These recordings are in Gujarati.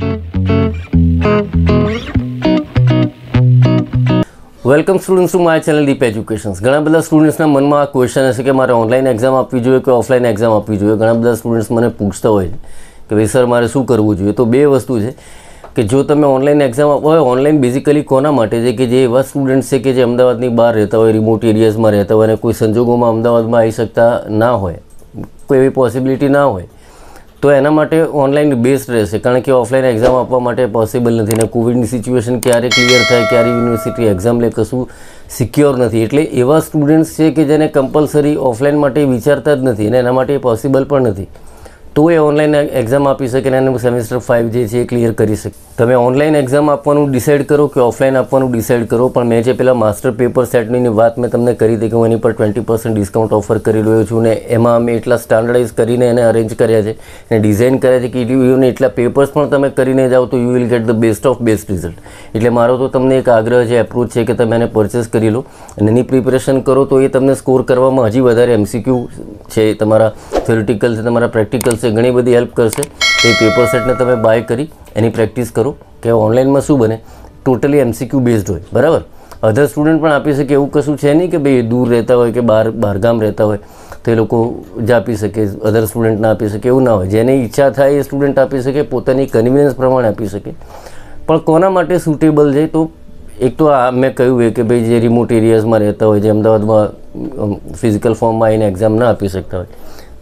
Welcome students to my channel Deep educations. ઘણા બધા સ્ટુડન્ટ્સના મનમાં આ ક્વેશ્ચન હશે કે મારે ઓનલાઈન એક્ઝામ આપવી જોઈએ કે ઓફલાઈન એક્ઝામ આપવી જોઈએ. ઘણા બધા સ્ટુડન્ટ્સ મને પૂછતા હોય કે ભાઈ સર મારે શું કરવું જોઈએ. તો બે વસ્તુ છે કે જો તમે ઓનલાઈન એક્ઝામ આપો હોય, ઓનલાઈન બેઝિકલી કોના માટે છે કે જે એવા સ્ટુડન્ટ્સ છે કે જે અમદાવાદની બહાર રહેતા હોય, રિમોટ એરિયાઝમાં રહેતા હોય અને કોઈ સંજોગોમાં અમદાવાદમાં આવી શકતા ના હોય, કોઈ એવી પોસિબિલિટી ના હોય, તો એના માટે ઓનલાઈન બેસ્ટ રહેશે. કારણ કે ઓફલાઈન એક્ઝામ આપવા માટે પોસિબલ નથી ને કોવિડની સિચ્યુએશન ક્યારે ક્લિયર થાય, ક્યારે યુનિવર્સિટી એક્ઝામ લે, કશું સિક્યોર નથી. એટલે એવા સ્ટુડન્ટ્સ છે કે જેને કમ્પલસરી ઓફલાઈન માટે વિચારતા જ નથી અને એના માટે પોસિબલ પણ નથી, તો એ ઓનલાઈન એક્ઝામ આપી શકે અને એનું સેમેસ્ટર 5 જે છે એ ક્લિયર કરી શકે. તમે ઓનલાઈન એક્ઝામ આપવાનું ડિસાઇડ કરો કે ઓફલાઈન આપવાનું ડિસાઇડ કરો. પણ મેં જે પેલા માસ્ટર પેપર સેટની વાત મેં તમને કરી હતી કે હું એની પર 20% ડિસ્કાઉન્ટ ઓફર કરી રહ્યો છું ને એમાં અમે એટલા સ્ટાન્ડર્ડાઇઝ કરીને એને અરેન્જ કર્યા છે અને ડિઝાઇન કર્યા છે કે ઇવન એટલા પેપર્સ પણ તમે કરીને જાઓ તો you will get the best of best result. એટલે મારો તો તમને એક આગ્રહ છે, એપ્રોચ છે કે તમે એને પરચેસ કરી લો અને એની પ્રિપેરેશન કરો તો એ તમને સ્કોર કરવામાં હજી વધારે MCQ છે, તમારા થિયોરિટિકલ છે, તમારા પ્રેક્ટિકલ છે, ઘણી બધી હેલ્પ કરશે. એ પેપર સેટને તમે બાય કરી એની પ્રેક્ટિસ કરો કે ઓનલાઈનમાં શું બને ટોટલી MCQ બેઝડ હોય. બરાબર, અધર સ્ટુડન્ટ પણ આપી શકે એવું કશું છે નહીં કે ભાઈ દૂર રહેતા હોય કે બહારગામ રહેતા હોય તો એ લોકો જ આપી શકે, અધર સ્ટુડન્ટ ના આપી શકે એવું ના હોય. જેની ઈચ્છા થાય એ સ્ટુડન્ટ આપી શકે, પોતાની કન્વિનિયન્સ પ્રમાણે આપી શકે. પણ કોના માટે સુટેબલ છે તો એક તો આ મેં કહ્યું હોય કે ભાઈ જે રિમોટ એરિયાઝમાં રહેતા હોય, જે અમદાવાદમાં ફિઝિકલ ફોર્મમાં આવીને એક્ઝામ ના આપી શકતા હોય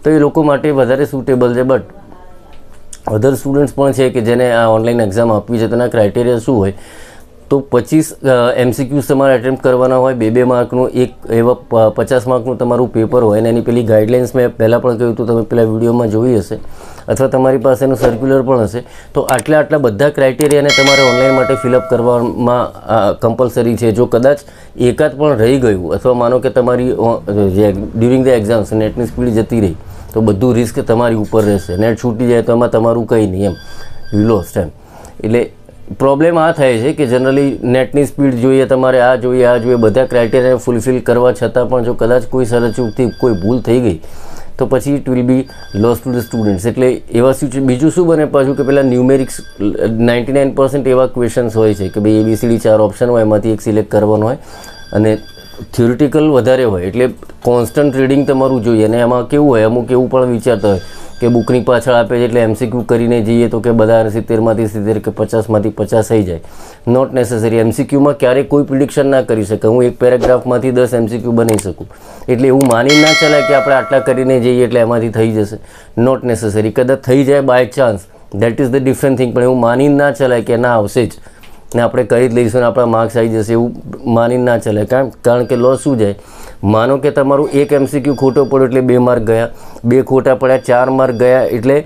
તો એ લોકો માટે વધારે સુટેબલ છે. બટ અધર સ્ટુડન્ટ્સ પણ છે કે જેને આ ઓનલાઈન એક્ઝામ આપવી છે, તેના ક્રાઇટેરિયા શું હોય તો 25 MCQs તમારે એટેમ્પ્ટ કરવાના હોય, 2 માર્કનું, એક એવા 50 માર્કનું તમારું પેપર હોય અને એની પેલી ગાઈડલાઇન્સ મેં પહેલાં પણ કહ્યું હતું, તમે પેલા વિડીયોમાં જોઈ હશે અથવા તમારી પાસે એનું સર્ક્યુલર પણ હશે. તો આટલા બધા ક્રાઇટેરિયાને તમારે ઓનલાઈન માટે ફિલઅપ કરવામાં કમ્પલસરી છે. જો કદાચ એકાદ પણ રહી ગયું અથવા માનો કે તમારી ડ્યુરિંગ ધ એક્ઝામ્સ નેટની સ્પીડ જતી રહી તો બધું રિસ્ક તમારી ઉપર રહેશે. નેટ છૂટી જાય તો એમાં તમારું કંઈ નહીં, એમ યુ લોસ્ટ એમ. એટલે પ્રોબ્લેમ આ થાય છે કે જનરલી નેટની સ્પીડ જોઈએ, તમારે આ જોઈએ, બધા ક્રાઇટેરિયા ફૂલફિલ કરવા છતાં પણ જો કદાચ કોઈ સરચૂકથી કોઈ ભૂલ થઈ ગઈ તો પછી it will be loss to the students. એટલે એવા બીજું શું બને પાછું કે પેલા ન્યુમેરિક્સ 99% એવા ક્વેશ્ચન્સ હોય છે કે ભાઈ ABCD 4 ઓપ્શન હોય, એમાંથી એક સિલેક્ટ કરવાનો હોય અને થિયોરિટિકલ વધારે હોય. એટલે કોન્સ્ટન્ટ રીડિંગ તમારું જોઈએ અને એમાં કેવું હોય, અમુક એવું પણ વિચારતા હોય કે બુકની પાછળ આપે છે એટલે MCQ કરીને જઈએ તો કે બધા 70માંથી 70 કે 50માંથી 50 થઈ જાય. Not necessary. MCQમાં ક્યારેય કોઈ પ્રિડિક્શન ના કરી શકે. હું એક પેરેગ્રાફમાંથી 10 MCQ બનાવી શકું. એટલે એવું માની ના ચાલે કે આપણે આટલા કરીને જઈએ એટલે એમાંથી થઈ જશે. Not necessary. કદાચ થઈ જાય by chance, that is the different thing. પણ એવું માની ના ચાલે કે ના આવશે જ ને આપણે કરી જ લઈશું ને આપણા માર્ક્સ આવી જશે, એવું માની ના ચાલે. કારણ કે લોસ શું જાય, માનો કે તમારું એક MCQ ખોટો પડ્યો એટલે 2 માર્ક ગયા, 2 ખોટા પડ્યા 4 માર્ક ગયા, એટલે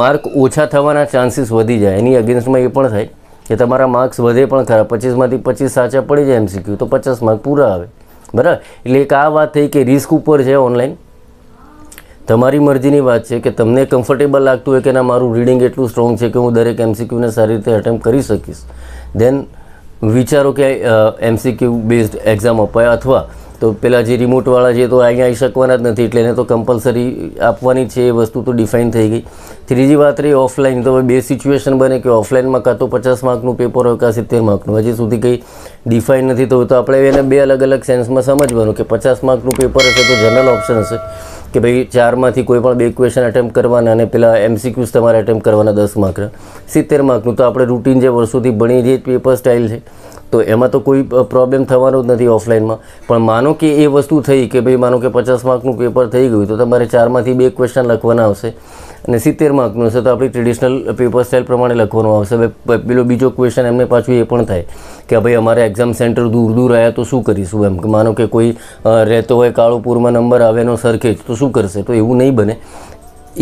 માર્ક ઓછા થવાના ચાન્સીસ વધી જાય. એની અગેન્સ્ટમાં એ પણ થાય કે તમારા માર્ક્સ વધે પણ ખરા. 25માંથી 25 સાચા પડી જાય MCQ તો 50 માર્ક પૂરા આવે. બરાબર, એટલે એક આ વાત થઈ કે રિસ્ક ઉપર છે ઓનલાઈન. તમારી મરજીની વાત છે કે તમને કમ્ફર્ટેબલ લાગતું હોય કે ના મારું રીડિંગ એટલું સ્ટ્રોંગ છે કે હું દરેક MCQને સારી રીતે એટેમ્પ્ટ કરી શકીશ, દેન વિચારો કે MCQ બેઝડ એક્ઝામ અપાય. અથવા તો પેલા જે રિમોટવાળા છે તો અહીંયા આવી શકવાના જ નથી એટલે એને તો કમ્પલસરી આપવાની છે, એ વસ્તુ તો ડિફાઇન થઈ ગઈ. ત્રીજી વાત રહી ઓફલાઈન. તો બે સિચ્યુએશન બને કે ઓફલાઈનમાં કાં તો 50 માર્કનું પેપર હોય કાં 70 માર્કનું. હજી સુધી કંઈ ડિફાઇન નથી થયું તો આપણે એને બે અલગ અલગ સેન્સમાં સમજવાનું કે 50 માર્કનું પેપર હશે તો જનરલ ઓપ્શન હશે કે ભાઈ 4માંથી કોઈ પણ 2 ક્વેશ્ચન એટેમ્પ્ટ કરવાના અને પેલા MCQs તમારે એટેમ્પ્ટ કરવાના 10 માર્કના. 70 માર્કનું તો આપણે રૂટીન જે વર્ષોથી ભણી જે પેપર સ્ટાઇલ છે તો એમાં તો કોઈ પ્રોબ્લેમ થવાનો જ નથી ઓફલાઈનમાં. પણ માનો કે એ વસ્તુ થઈ કે ભાઈ માનો કે 50 માર્કનું પેપર થઈ ગયું તો તમારે 4માંથી 2 ક્વેશ્ચન લખવાના આવશે અને 70 માર્કનું હશે તો આપણી ટ્રેડિશનલ પેપર સ્ટાઇલ પ્રમાણે લખવાનું આવશે. પેલો બીજો ક્વેશ્ચન એમને પાછું એ પણ થાય કે ભાઈ અમારે એક્ઝામ સેન્ટર દૂર આવ્યા તો શું કરીશું, એમ કે માનો કે કોઈ રહેતો હોય કાળુપુરમાં નંબર આવે એનો સરખેજ તો શું કરશે. તો એવું નહીં બને.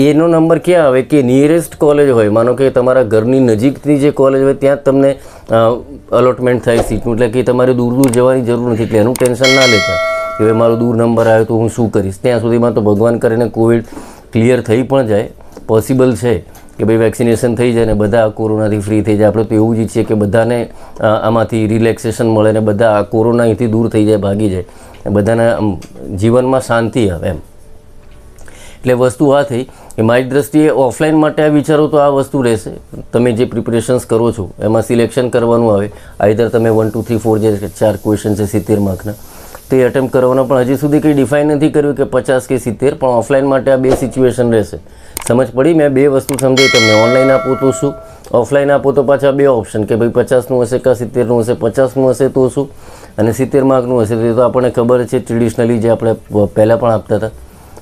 એનો નંબર ક્યાં આવે કે નિયરેસ્ટ કોલેજ હોય, માનો કે તમારા ઘરની નજીકની જે કોલેજ હોય ત્યાં જ તમને અલોટમેન્ટ થાય સીટનું. એટલે કે તમારે દૂર જવાની જરૂર નથી. એટલે એનું ટેન્શન ના લેતા કે ભાઈ મારો દૂર નંબર આવ્યો તો હું શું કરીશ. ત્યાં સુધીમાં તો ભગવાન કરીને કોવિડ ક્લિયર થઈ પણ જાય, પોસિબલ છે કે ભાઈ વેક્સિનેશન થઈ જાય ને બધા કોરોનાથી ફ્રી થઈ જાય. આપણે તો એવું જ ઈચ્છીએ કે બધાને આમાંથી રિલેક્સેશન મળે ને બધા આ કોરોના અહીંથી દૂર થઈ જાય, ભાગી જાય, બધાના જીવનમાં શાંતિ આવે એમ. એટલે વસ્તુ આ થઈ એ મારી દ્રષ્ટિએ ઓફલાઈન માટે આ વિચારો તો આ વસ્તુ રહેશે. તમે જે પ્રિપરેશન્સ કરો છો એમાં સિલેક્શન કરવાનું આવે. આઈધર તમે 1 2 3 4 જે 4 ક્વેશ્ચન છે 70 માર્કના તે એટેમ્પ કરવાનો, પણ હજી સુધી કંઈ ડિફાઇન નથી કર્યું કે 50 કે 70. પણ ઓફલાઈન માટે આ 2 સિચ્યુએશન રહેશે. સમજ પડી? મેં 2 વસ્તુ સમજાવી તમને. ઓનલાઈન આપો તો શું, ઓફલાઈન આપો તો પાછા 2 ઓપ્શન કે ભાઈ 50નું હશે કે 70નું હશે. 50નું હશે તો શું અને 70 માર્કનું હશે તો આપણને ખબર છે ટ્રેડિશનલી જે આપણે પહેલાં પણ આપતા હતા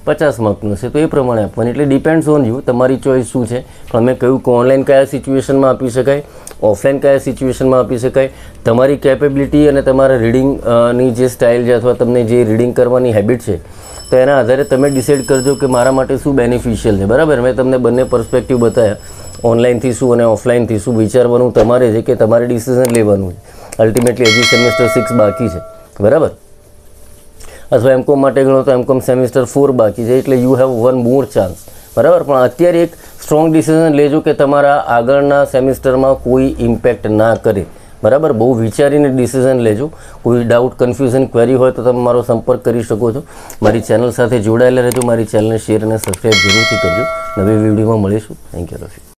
50 માર્કનું હશે તો એ પ્રમાણે આપવાની. એટલે ડિપેન્ડ્સ ઓન યુ, તમારી ચોઈસ શું છે. પણ મેં કહ્યું કે ઓનલાઈન કયા સિચ્યુએશનમાં આપી શકાય, ઓફલાઈન કયા સિચ્યુએશનમાં આપી શકાય, તમારી કેપેબિલિટી અને તમારા રીડિંગની જે સ્ટાઇલ છે અથવા તમને જે રીડિંગ કરવાની હેબિટ છે તો એના આધારે તમે ડિસાઇડ કરજો કે મારા માટે શું બેનિફિશિયલ છે. બરાબર? મેં તમને બંને પર્સપેક્ટિવ બતાવ્યા, ઓનલાઈનથી શું અને ઓફલાઈનથી શું. વિચારવાનું તમારે છે કે તમારે ડિસિઝન લેવાનું છે. અલ્ટિમેટલી હજી સેમેસ્ટર 6 બાકી છે. બરાબર? અથવા એમકોમ માટે ગણો તો એમકોમ સેમેસ્ટર 4 બાકી છે. એટલે યુ હેવ 1 મોર ચાન્સ. બરાબર? પણ અત્યારે એક સ્ટ્રોંગ ડિસિઝન લેજો કે તમારા આગળના સેમેસ્ટરમાં કોઈ ઇમ્પેક્ટ ના કરે. બરાબર? બહુ વિચારીને ડિસિઝન લેજો. કોઈ ડાઉટ, કન્ફ્યુઝન, ક્વેરી હોય તો તમે મારો સંપર્ક કરી શકો છો. મારી ચેનલ સાથે જોડાયેલા રહેજો. મારી ચેનલને શેર અને સબસ્ક્રાઈબ જરૂરથી કરજો. નવી વિડીયોમાં મળીશું. Thank you Rafi.